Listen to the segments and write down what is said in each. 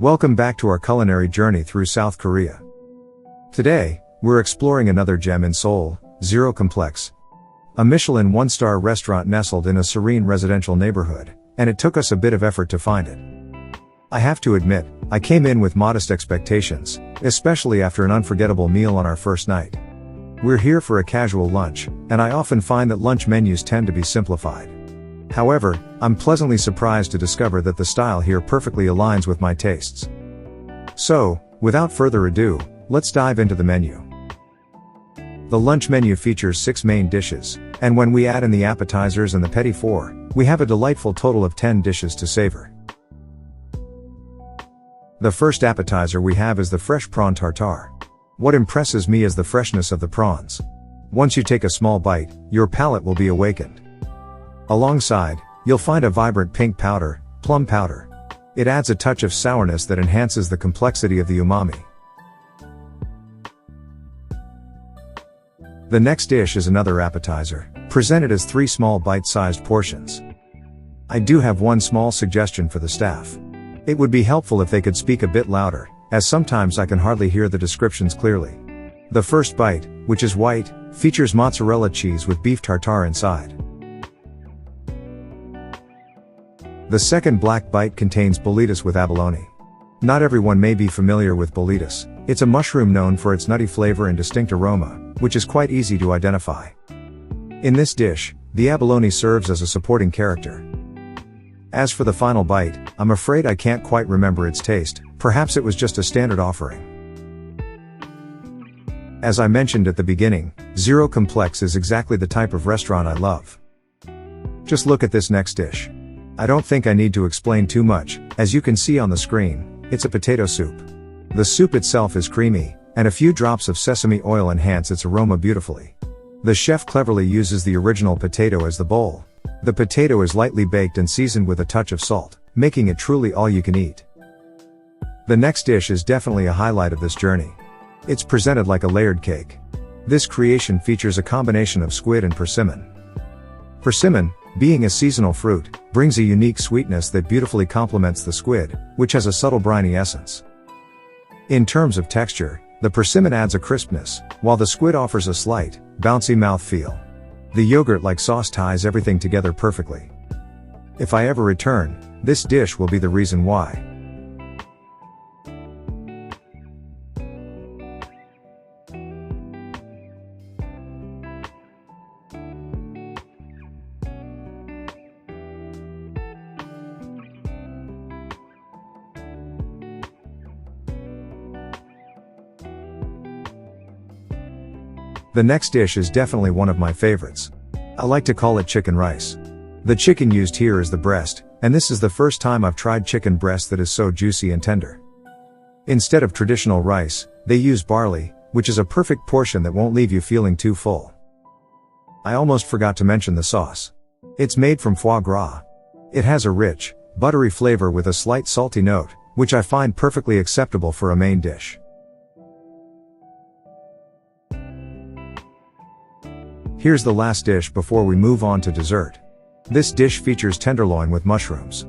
Welcome back to our culinary journey through South Korea. Today, we're exploring another gem in Seoul, Zero Complex. A Michelin one-star restaurant nestled in a serene residential neighborhood, and it took us a bit of effort to find it. I have to admit, I came in with modest expectations, especially after an unforgettable meal on our first night. We're here for a casual lunch, and I often find that lunch menus tend to be simplified. However, I'm pleasantly surprised to discover that the style here perfectly aligns with my tastes. So, without further ado, let's dive into the menu. The lunch menu features 6 main dishes, and when we add in the appetizers and the petit four, we have a delightful total of 10 dishes to savor. The first appetizer we have is the fresh prawn tartare. What impresses me is the freshness of the prawns. Once you take a small bite, your palate will be awakened. Alongside, you'll find a vibrant pink powder, plum powder. It adds a touch of sourness that enhances the complexity of the umami. The next dish is another appetizer, presented as 3 small bite-sized portions. I do have one small suggestion for the staff. It would be helpful if they could speak a bit louder, as sometimes I can hardly hear the descriptions clearly. The first bite, which is white, features mozzarella cheese with beef tartare inside. The second black bite contains bolitas with abalone. Not everyone may be familiar with bolitas. It's a mushroom known for its nutty flavor and distinct aroma, which is quite easy to identify. In this dish, the abalone serves as a supporting character. As for the final bite, I'm afraid I can't quite remember its taste, perhaps it was just a standard offering. As I mentioned at the beginning, Zero Complex is exactly the type of restaurant I love. Just look at this next dish. I don't think I need to explain too much, as you can see on the screen, it's a potato soup. The soup itself is creamy, and a few drops of sesame oil enhance its aroma beautifully. The chef cleverly uses the original potato as the bowl. The potato is lightly baked and seasoned with a touch of salt, making it truly all you can eat. The next dish is definitely a highlight of this journey. It's presented like a layered cake. This creation features a combination of squid and persimmon. Persimmon, being a seasonal fruit, brings a unique sweetness that beautifully complements the squid, which has a subtle briny essence. In terms of texture, the persimmon adds a crispness, while the squid offers a slight, bouncy mouthfeel. The yogurt-like sauce ties everything together perfectly. If I ever return, this dish will be the reason why. The next dish is definitely one of my favorites. I like to call it chicken rice. The chicken used here is the breast, and this is the first time I've tried chicken breast that is so juicy and tender. Instead of traditional rice, they use barley, which is a perfect portion that won't leave you feeling too full. I almost forgot to mention the sauce. It's made from foie gras. It has a rich, buttery flavor with a slight salty note, which I find perfectly acceptable for a main dish. Here's the last dish before we move on to dessert. This dish features tenderloin with mushrooms.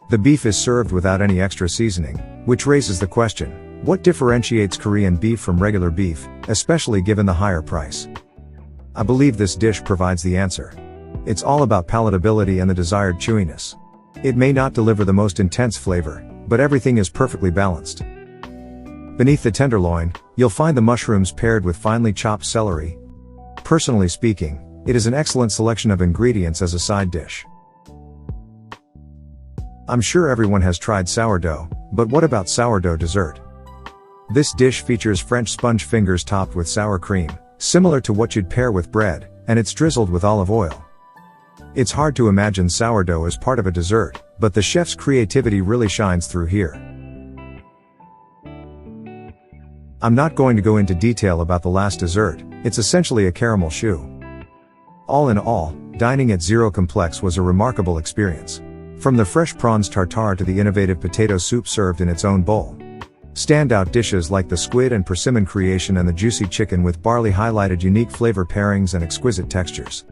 The beef is served without any extra seasoning, which raises the question, what differentiates Korean beef from regular beef, especially given the higher price? I believe this dish provides the answer. It's all about palatability and the desired chewiness. It may not deliver the most intense flavor, but everything is perfectly balanced. Beneath the tenderloin, you'll find the mushrooms paired with finely chopped celery. Personally speaking, it is an excellent selection of ingredients as a side dish. I'm sure everyone has tried sourdough, but what about sourdough dessert? This dish features French sponge fingers topped with sour cream, similar to what you'd pair with bread, and it's drizzled with olive oil. It's hard to imagine sourdough as part of a dessert, but the chef's creativity really shines through here. I'm not going to go into detail about the last dessert, it's essentially a caramel choux. All in all, dining at Zero Complex was a remarkable experience. From the fresh prawns tartare to the innovative potato soup served in its own bowl. Standout dishes like the squid and persimmon creation and the juicy chicken with barley highlighted unique flavor pairings and exquisite textures.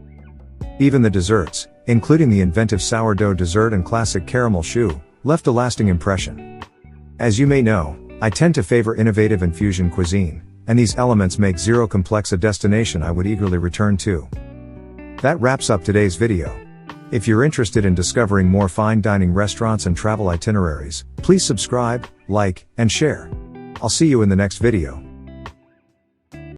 Even the desserts, including the inventive sourdough dessert and classic caramel choux, left a lasting impression. As you may know, I tend to favor innovative and fusion cuisine, and these elements make Zero Complex a destination I would eagerly return to. That wraps up today's video. If you're interested in discovering more fine dining restaurants and travel itineraries, please subscribe, like, and share. I'll see you in the next video.